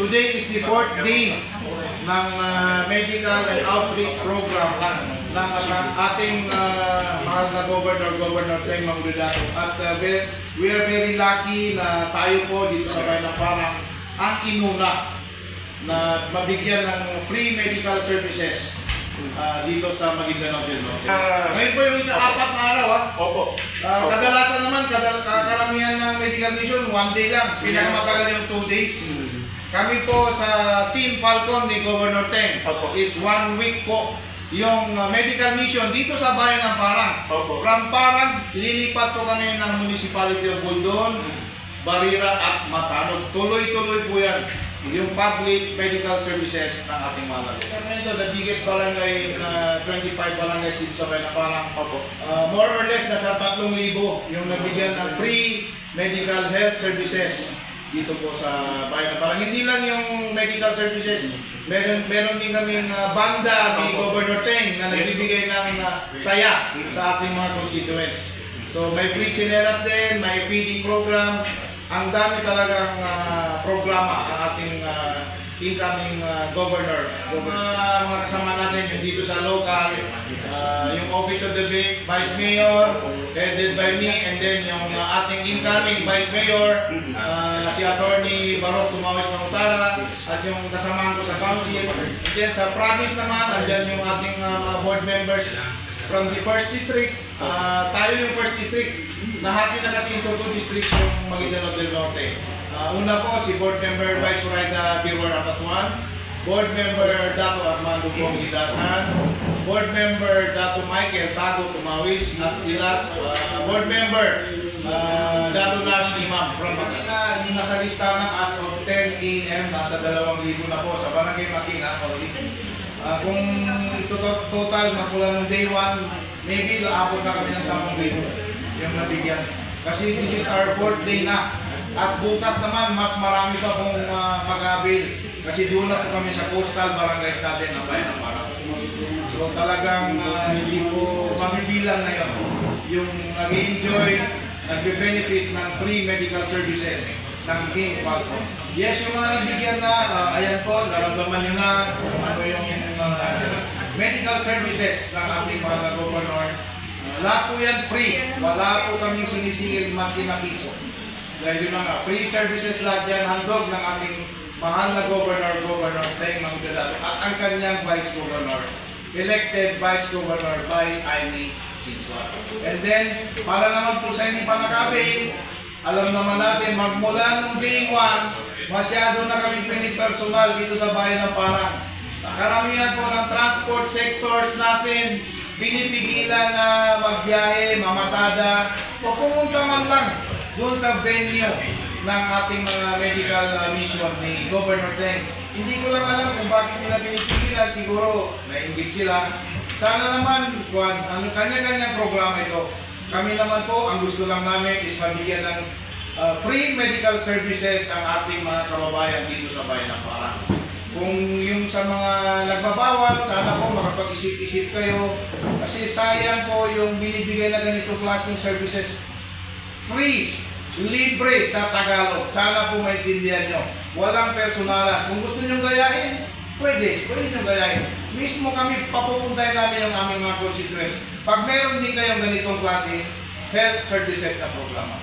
Today is the 4th day ng medical and outreach program ng ating mahal na Governor Teng Mangudadato. At we are very lucky na tayo po dito sa Bayan ng Parang ang inuna na mabigyan ng free medical services dito sa Maguindanao del Norte. Ngayon po yung ika-4 na araw. Opo. Kadalasan naman, karamihan ng medical mission, 1 day lang. Pinakamatagal yung 2 days. Kami po sa Team Falcon ni Governor Teng is 1 week po yung medical mission dito sa Bayan ng Parang. From Parang, lilipat po kami ng Municipality of Buldon, Barira at Matanog. Tuloy-tuloy po yan yung public medical services ng ating mga Sacramento, the biggest barangay, 25 barangays dito sa Bayan ng Parang. More or less, nasa 3,000 yung nabigyan ng free medical health services dito po sa Bayan ng Parang. Hindi lang yung medical services, meron din kaming banda ni Governor Teng na nagbibigay ng saya sa ating mga constituents. So may free chinelas din, may feeding program. Ang dami talagang programa ang ating incoming governor. Mga kasama natin yung dito sa local, yung Office of the Vice Mayor, headed by me, and then yung ating incoming Vice Mayor, si Attorney Barok Tumawis Mangutara, at yung kasamahan ko sa council. And then sa province naman, andyan yung ating board members from the 1st district. Tayo yung 1st district. Nahati na kasi ito 2 districts yung Maguindanao del Norte. Una po si Board Member Vice Zoraida Birwar Apatuan, Board Member Dato Armando Bong Idasan, Board Member Dato Michael Tago Tumawis, at the last Board Member Dato Nash Imam from Manila. Yung nasa listahan ng as of 10 AM, nasa 2,000 na po sa Barangay Making Akoli. Kung ito total, makula ng day 1, maybe laabot na kami ng 10,000 yung nabigyan. Kasi this is our 4th day na. At bukas naman, mas marami pa pong mag-avail. Kasi doon na po kami sa coastal barangays natin ng Bayan ng Parang. So talagang hindi po mamibilang ngayon yung nag-enjoy, nag-benefit ng free medical services ng Team Falcon. Yes, yung mga nabigyan na, ayan po, naramdaman nyo na kung ano yung medical services ng ating mga governor. Wala po yan free. Wala po kaming sinisingil maski na piso. Dahil yun nga, free services lahat yan, handog ng ating mahal na Governor Teng Mangudadato at ang kanyang Vice Governor, elected Vice Governor by Amy Sinsua. And then, para naman po sa hindi pa nakabail, alam naman natin, magmula nung day 1, masyado na kaming pinipersonal dito sa Bayan ng Parang. Karamihan po ng transport sectors natin, pinipigilan na magbiyahe, mamasada, o pumunta man lang doon sa venue ng ating mga medical mission ni Governor Teng. Hindi ko lang alam kung bakit nila pinipigilan, siguro nainggit sila. Sana naman, ano kanya-kanyang programa ito. Kami naman po, ang gusto lang namin is mabigyan ng free medical services ang ating mga kababayan dito sa Bayan ng Parang. Kung yung sa mga nagbabawal, sana po makapag-isip-isip kayo. Kasi sayang po yung binibigay na ganitong klaseng services. Free, libre sa Tagalog. Sana po maintindihan nyo. Walang personalan. Kung gusto nyo gayahin, pwede nyo gayahin. Mismo kami, papupuntahin namin yung aming mga constituents. Pag meron din kayong ganitong klase, health services na programa.